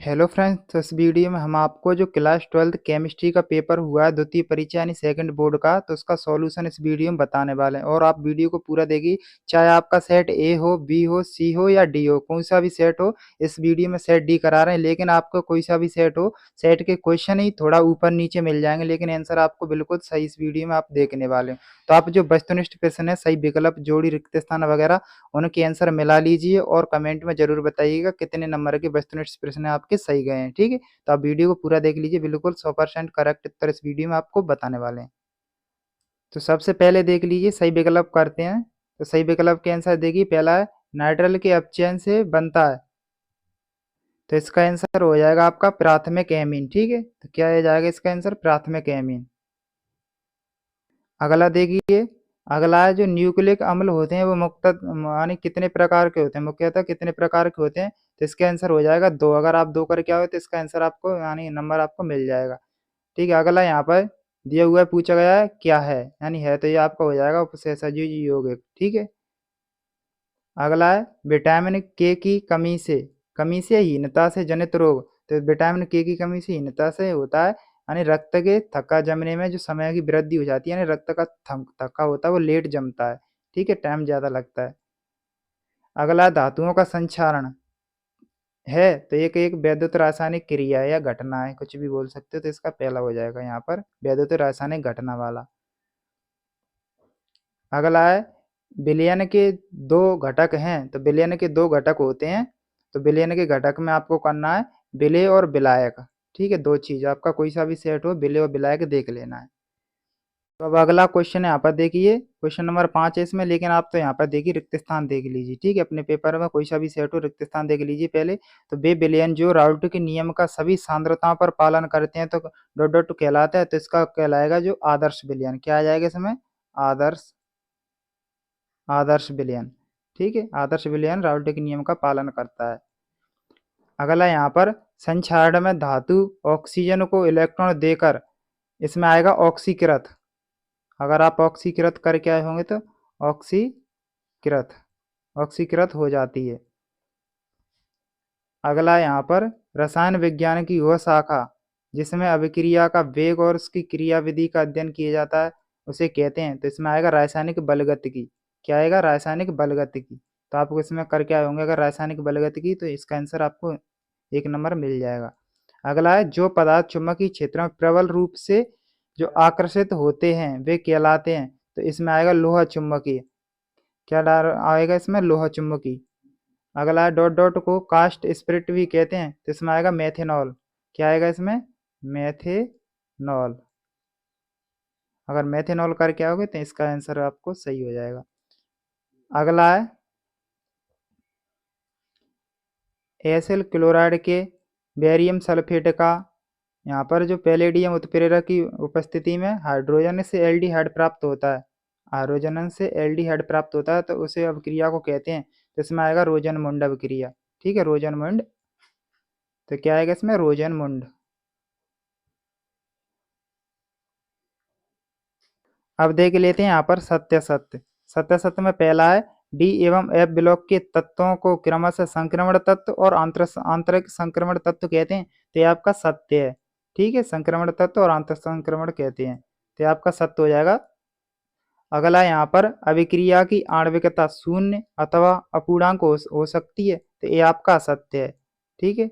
Hello friends, तो इस video में हम आपको जो क्लास 12th केमिस्ट्री का पेपर हुआ है द्वितीय परीक्षा यानी सेकंड बोर्ड का, तो उसका सॉल्यूशन इस वीडियो में बताने वाले हैं। और आप वीडियो को पूरा देखिए, चाहे आपका सेट ए हो, बी हो, सी हो या डी हो, कौन सा भी सेट हो। इस वीडियो में सेट डी करा रहे हैं, लेकिन आपको कोई सा भी सेट हो, सेट के क्वेश्चन ही थोड़ा ऊपर नीचे मिल जाएंगे, लेकिन आंसर आपको बिल्कुल सही इस वीडियो में आप देखने वाले हो। तो आप जो वस्तुनिष्ठ प्रश्न है, सही विकल्प, जोड़ी, रिक्त स्थान वगैरह, उनके आंसर मिला लीजिए और कमेंट में जरूर बताइएगा कितने नंबर के वस्तुनिष्ठ प्रश्न आपके सही गए हैं। ठीक है, तो आप वीडियो को पूरा देख लीजिए, बिल्कुल 100% करेक्ट उत्तर इस वीडियो में आपको बताने वाले हैं। तो सबसे पहले देख लीजिए, सही विकल्प करते हैं। तो सही विकल्प के आंसर देखिए, पहला है नाइट्रल के अपचयन से बनता है, तो इसका आंसर हो जाएगा आपका प्राथमिक एमीन। ठीक है, तो क्या हो जाएगा इसका आंसर, प्राथमिक एमीन। अगला देखिए, अगला है जो न्यूक्लिक अम्ल होते हैं वो मुख्यतः यानी कितने प्रकार के होते हैं, मुख्यतः कितने प्रकार के होते हैं। तो इसका आंसर हो जाएगा 2। अगर आप 2 करके आओ तो इसका आंसर आपको यानी नंबर आपको मिल जाएगा। ठीक है, अगला यहाँ पर दिया हुआ है, पूछा गया है क्या है, यानी है तो ये आपका हो जाएगा उपसहसर्जी यौगिक। ठीक है, अगला है विटामिन के की कमी से हीनता से जनित रोग। तो विटामिन के की कमी से हीनता से होता है यानी रक्त के थक्का जमने में जो समय की वृद्धि हो जाती है, यानी रक्त का थक्का होता है वो लेट जमता है। ठीक है, टाइम ज़्यादा लगता है। अगला धातुओं का संक्षारण है, तो एक एक वैद्युत रासायनिक क्रिया है या घटना है, कुछ भी बोल सकते हो, तो इसका पहला हो जाएगा यहाँ पर वैद्युत रासायनिक घटना वाला। अगला है विलयन के 2 घटक हैं, तो विलयन के 2 घटक होते हैं, तो विलयन के घटक में आपको करना है विलेय और विलायक। ठीक है, 2 चीज, आपका कोई सा भी सेट हो, विलेय और विलायक देख लेना है। तो अब अगला क्वेश्चन यहाँ पर देखिए, क्वेश्चन नंबर 5 है इसमें, लेकिन आप तो यहाँ पर देखिए रिक्त स्थान देख लीजिए। ठीक है, अपने पेपर में कोई सा भी सेट हो, रिक्त स्थान देख लीजिए पहले। तो वे विलयन जो राउल्ट के नियम का सभी सांद्रताओं पर पालन करते हैं, तो डॉट डॉट कहलाता है, तो इसका कहलाएगा जो आदर्श विलयन। क्या आ जाएगा इसमें, आदर्श आदर्श विलयन। ठीक है, आदर्श विलयन राउल्ट के नियम का पालन करता है। अगला यहाँ पर संक्षारण में धातु ऑक्सीजन को इलेक्ट्रॉन देकर, इसमें आएगा ऑक्सीकृत। अगर आप ऑक्सीकृत करके आए होंगे तो ऑक्सीकृत ऑक्सीकृत हो जाती है। अगला यहाँ पर रसायन विज्ञान की वह शाखा जिसमें अभिक्रिया का वेग और उसकी क्रियाविधि का अध्ययन किया जाता है, उसे कहते हैं, तो इसमें आएगा रासायनिक बलगतिकी। क्या आएगा, रासायनिक बलगतिकी। तो आपको इसमें करके आए होंगे अगर रासायनिक बलगतिकी, तो इसका आंसर आपको 1 नंबर मिल जाएगा। अगला है जो पदार्थ चुंबकीय क्षेत्र में प्रबल रूप से जो आकर्षित होते हैं वे कहलाते हैं, तो इसमें आएगा लोहा चुंबकीय। क्या आएगा इसमें, लोहा चुंबकीय। अगला डॉट डॉट को कास्ट स्पिरिट भी कहते हैं, तो इसमें आएगा मेथेनॉल। क्या आएगा इसमें, मेथेनॉल। अगर मेथेनॉल करके आओगे तो इसका आंसर आपको सही हो जाएगा। अगला है एसिल क्लोराइड के बेरियम सल्फेट का, यहाँ पर जो पैलेडियम उत्प्रेरक की उपस्थिति में हाइड्रोजन से एल्डिहाइड प्राप्त होता है, हाइड्रोजन से एल्डिहाइड प्राप्त होता है, तो उसे अभिक्रिया को कहते हैं, तो इसमें आएगा रोजनमुंड अभिक्रिया। ठीक है, रोजनमुंड। तो क्या आएगा इसमें, रोजनमुंड। अब देख लेते हैं यहाँ पर सत्य सत्य। सत्य सत्य में पहला है डी एवं एफ ब्लॉक के तत्वों को क्रमशः संक्रमण तत्व और आंतरिक संक्रमण तत्व कहते हैं, तो ये आपका सत्य है। ठीक है, संक्रमण तत्व और आंतरिक संक्रमण कहते हैं, तो ये आपका सत्य हो जाएगा। अगला यहाँ पर अभिक्रिया की आणविकता शून्य अथवा अपूर्णांक हो सकती है, तो ये आपका असत्य है। ठीक है,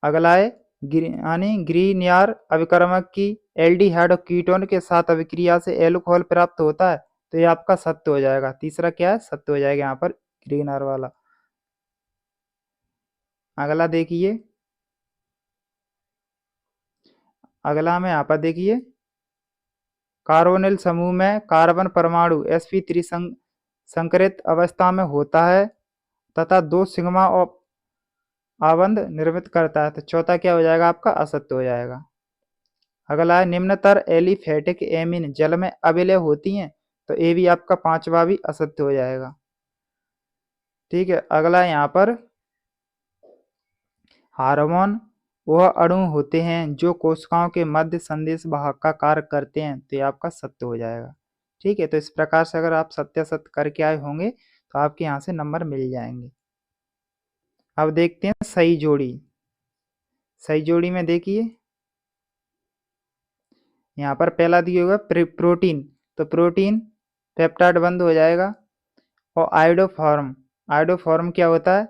अगला है यानी ग्रीनियर अभिकर्मक की एल्डिहाइड और कीटोन के साथ अभिक्रिया से एल्कोहल प्राप्त होता है, तो ये आपका सत्य हो जाएगा। तीसरा क्या है, सत्य हो जाएगा यहाँ पर ग्रीनियर वाला। अगला देखिए, अगला में यहाँ पर देखिए कार्बोनिल समूह में कार्बन परमाणु sp3 संकरित अवस्था में होता है तथा 2 सिग्मा आबंध निर्मित करता है, तो चौथा क्या हो जाएगा आपका, असत्य हो जाएगा। अगला है निम्नतर एलिफेटिक एमीन जल में अविलय होती हैं, तो ये भी आपका 5वां भी असत्य हो जाएगा। ठीक है, अगला यहाँ पर हार्मोन वह अणु होते हैं जो कोशिकाओं के मध्य संदेश वाहक का कार्य करते हैं, तो ये आपका सत्य हो जाएगा। ठीक है, तो इस प्रकार से अगर आप सत्य सत्य करके आए होंगे तो आपके यहाँ से नंबर मिल जाएंगे। अब देखते हैं सही जोड़ी। सही जोड़ी में देखिए यहाँ पर पहला दिया हुआ प्रोटीन, तो प्रोटीन पेप्टाइड बंद हो जाएगा। और आयोडोफॉर्म, आयोडोफॉर्म क्या होता है?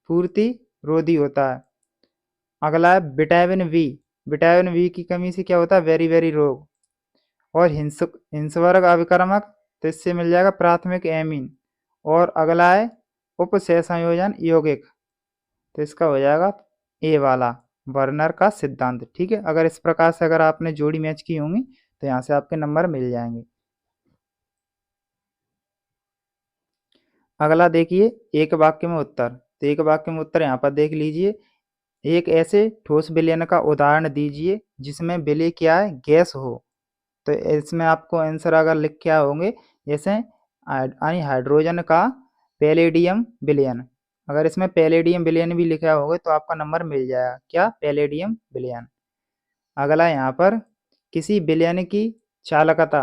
पूर्ति रोधी होता है। अगला है विटामिन वी, विटामिन वी की कमी से क्या होता है? वेरी वेरी रोग। और हिंसवर्ग अभिकर्मक, तो इससे मिल जाएगा प्राथमिक एमीन। और अगला है उपसहसंयोजन यौगिक, तो इसका हो जाएगा ए वाला, वर्नर का सिद्धांत। ठीक है, अगर इस प्रकार से अगर आपने जोड़ी मैच की होंगी तो यहाँ से आपके नंबर मिल जाएंगे। अगला देखिए एक वाक्य में उत्तर, तो एक वाक्य में उत्तर यहाँ पर देख लीजिए। एक ऐसे ठोस विलयन का उदाहरण दीजिए जिसमें विलय क्या है? गैस हो। तो इसमें आपको आंसर अगर लिख के होंगे जैसे हाइड्रोजन का पैलेडियम विलयन। अगर इसमें पैलेडियम विलयन भी लिखा होगा तो आपका नंबर मिल जाएगा। क्या? पैलेडियम विलयन। अगला यहाँ पर किसी विलयन की चालकता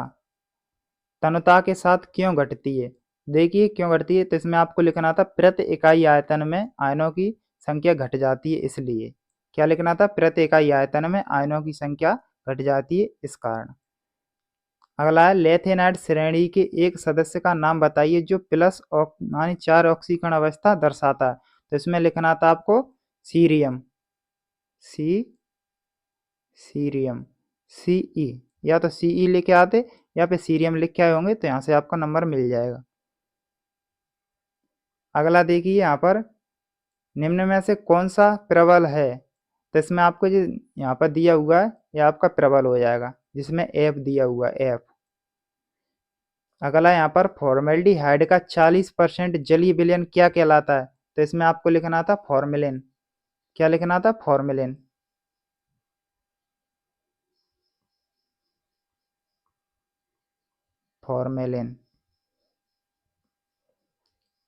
तनुता के साथ क्यों घटती है? देखिए क्यों घटती है, तो इसमें आपको लिखना था प्रति इकाई आयतन में आयनों की संख्या घट जाती है इसलिए। क्या लिखना था? प्रति इकाई आयतन में आयनों की संख्या घट जाती है इस कारण। अगला है लेथेनाइड श्रेणी के एक सदस्य का नाम बताइए जो प्लस यानी 4 ऑक्सीकरण अवस्था दर्शाता है। तो इसमें लिखना था आपको सीरियम, सी सीरियम, सीई, या तो सीई लिखे आते या फिर सीरियम लिख के आए होंगे तो यहाँ से आपका नंबर मिल जाएगा। अगला देखिए यहाँ पर निम्न में से कौन सा प्रबल है? तो इसमें आपको जो यहाँ पर दिया हुआ है यह आपका प्रबल हो जाएगा जिसमें एफ दिया हुआ है, एफ। अगला यहाँ पर फॉर्मेल्डिहाइड का 40% जलीय विलयन क्या कहलाता है? तो इसमें आपको लिखना था फॉर्मेलिन। क्या लिखना था? फॉर्मेलिन। फॉर्मेलिन।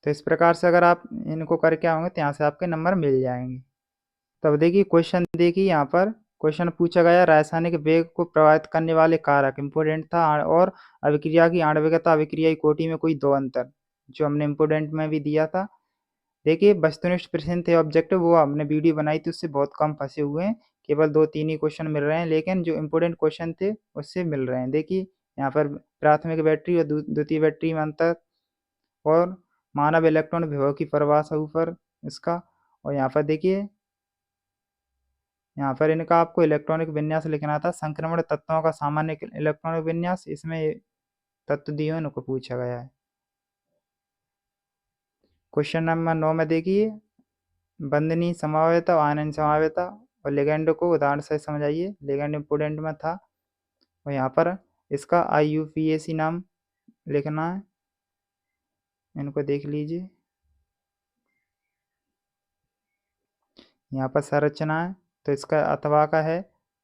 तो इस प्रकार से अगर आप इनको करके आओगे तो यहाँ से आपके नंबर मिल जाएंगे। तब देखिए क्वेश्चन, देखिए यहाँ पर क्वेश्चन पूछा गया रासायनिक वेग को प्रभावित करने वाले कारक इम्पोर्टेंट था और अभिक्रिया की आणविकता अभिक्रियाई कोटि में कोई दो अंतर, जो हमने इम्पोर्टेंट में भी दिया था। देखिए वस्तुनिष्ठ प्रश्न थे ऑब्जेक्टिव, वो हमने वीडियो बनाई थी उससे बहुत कम फंसे हुए हैं, केवल 2-3 ही क्वेश्चन मिल रहे हैं, लेकिन जो इम्पोर्टेंट क्वेश्चन थे उससे मिल रहे हैं। देखिए यहाँ पर प्राथमिक बैटरी और द्वितीय बैटरी में अंतर, और मानव इलेक्ट्रॉन विभव की परिभाषा ऊपर इसका। और यहाँ पर देखिए यहाँ पर इनका आपको इलेक्ट्रॉनिक विन्यास लिखना था, संक्रमण तत्वों का सामान्य इलेक्ट्रॉनिक विन्यास, इसमें तत्व दिए हुए उनको पूछा गया है। क्वेश्चन नंबर 9 में देखिए बंधनीय संभाव्यता और आयनन संभाव्यता और लिगैंड को उदाहरण से समझाइए। लिगैंड इंपोर्टेंट में था और यहाँ पर इसका IUPAC नाम लिखना है, इनको देख लीजिए। यहाँ पर संरचना है तो इसका अथवा का है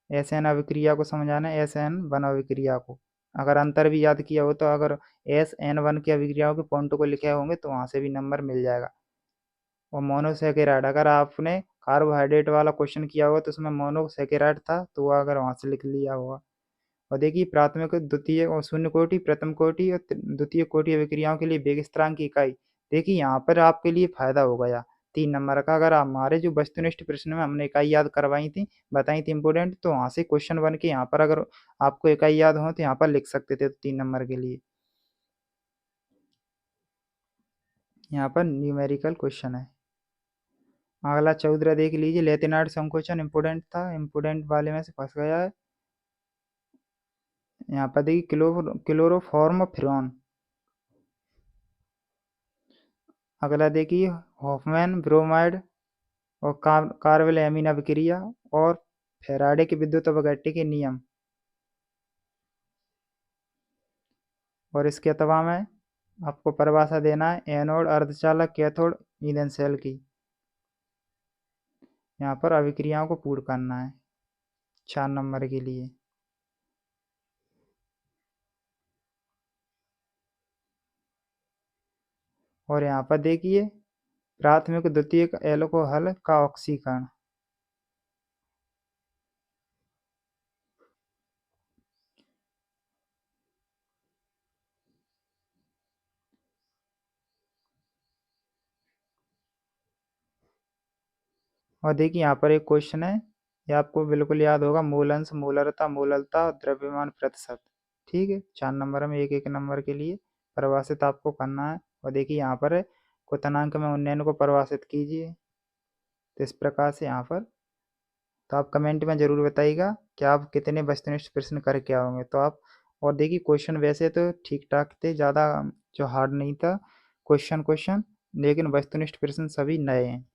SN अभिक्रिया को समझाना है, SN1 अभिक्रिया को। अगर अंतर भी याद किया हो तो अगर SN1 की अभिक्रियाओं के पॉइंटों को लिखे होंगे तो वहाँ से भी नंबर मिल जाएगा। और मोनोसेकेराइड, अगर आपने कार्बोहाइड्रेट वाला क्वेश्चन किया होगा तो उसमें मोनोसेकेराइड था तो वो अगर वहाँ से लिख लिया होगा। और देखिए प्राथमिक, द्वितीय और शून्य कोटि, प्रथम कोटि और द्वितीय कोटि अभिक्रियाओं के लिए वेग स्थिरांक की इकाई। देखिए यहाँ पर आपके लिए फायदा हो गया 3 नंबर का। अगर हमारे जो वस्तुनिष्ठ प्रश्न में हमने इकाई याद करवाई थी, बताई थी इंपोर्टेंट, तो वहाँ से क्वेश्चन बन के यहाँ पर अगर आपको इकाई याद हो तो यहाँ पर लिख सकते थे 3 नंबर के लिए। यहाँ पर न्यूमेरिकल क्वेश्चन है। अगला 14 देख लीजिए, लेथिनाइड संकोचन इंपोर्टेंट था, इंपोर्टेंट वाले में से फंस गया है। यहाँ पर देखिए क्लोरोफॉर्मोफ्यूरॉन। अगला देखिए हॉफमैन ब्रोमाइड और कार्बेल एमीन अभिक्रिया और फैराडे के विद्युत अपघट्य के नियम। और इसके अथवा में आपको परिभाषा देना है एनोड अर्धचालक, कैथोड ईंधन सेल की। यहाँ पर अभिक्रियाओं को पूर्ण करना है 4 नंबर के लिए। और यहाँ पर देखिए प्राथमिक द्वितीयक एल्कोहल का ऑक्सीकरण। और देखिए यहाँ पर एक क्वेश्चन है, ये आपको बिल्कुल याद होगा, मूल अंश, मूलरता, मूललता, द्रव्यमान प्रतिशत। ठीक है, 4 नंबर में एक एक नंबर के लिए परिभाषित आपको करना है। और देखिए यहाँ पर है, क्वथनांक में उन्नयन को परिभाषित कीजिए। तो इस प्रकार से यहाँ पर, तो आप कमेंट में ज़रूर बताइएगा कि आप कितने वस्तुनिष्ठ प्रश्न करके आओगे। तो आप, और देखिए क्वेश्चन वैसे तो ठीक ठाक थे, ज़्यादा जो हार्ड नहीं था क्वेश्चन, लेकिन वस्तुनिष्ठ प्रश्न सभी नए हैं।